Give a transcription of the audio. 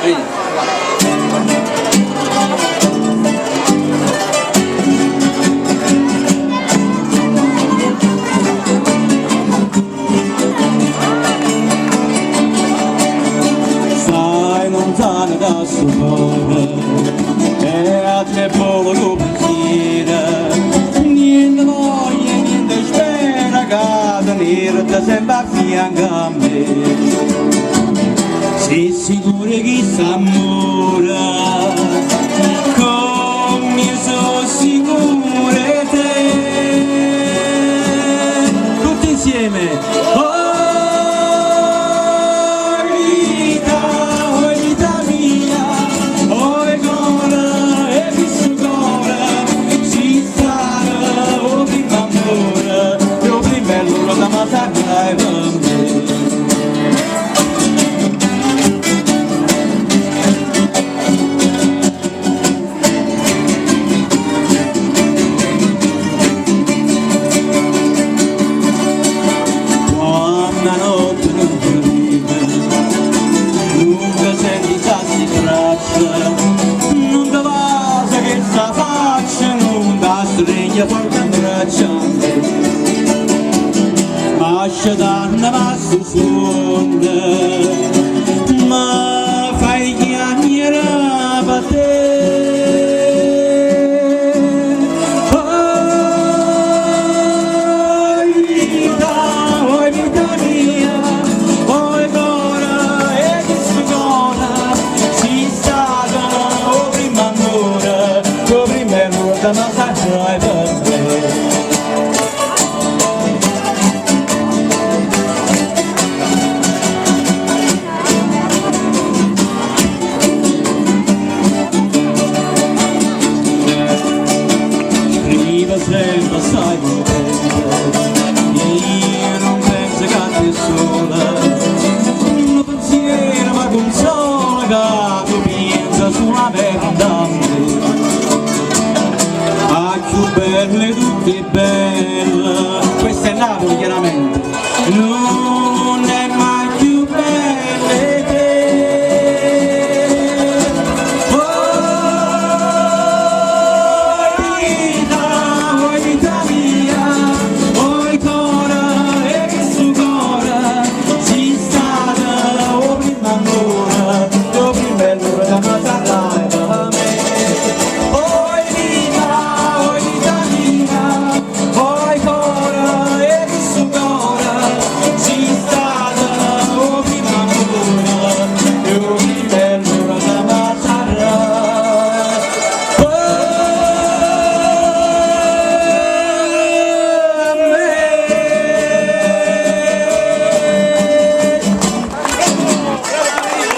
Stai lontano da sopra e a te volo pensiero, niente voglia, niente spera, casa nera ti sempre a fianco a me. Sei sicuro che s'ammora, come sono sicure te, tutti insieme. Non te basta che sta faccia, non da stregna porta in braccia, ma c'è danna passa fonda, ma fai chiamare per te. Oh vita mia, oh cuore e che sfogona, si sta con prima ancora, con prima ancora, ma sai per me. Sempre sai e io non penso che a te sola, un pensiero ma consola che tu pensa sulla verità. A più belle tutte belle, questa è Napoli chiaramente.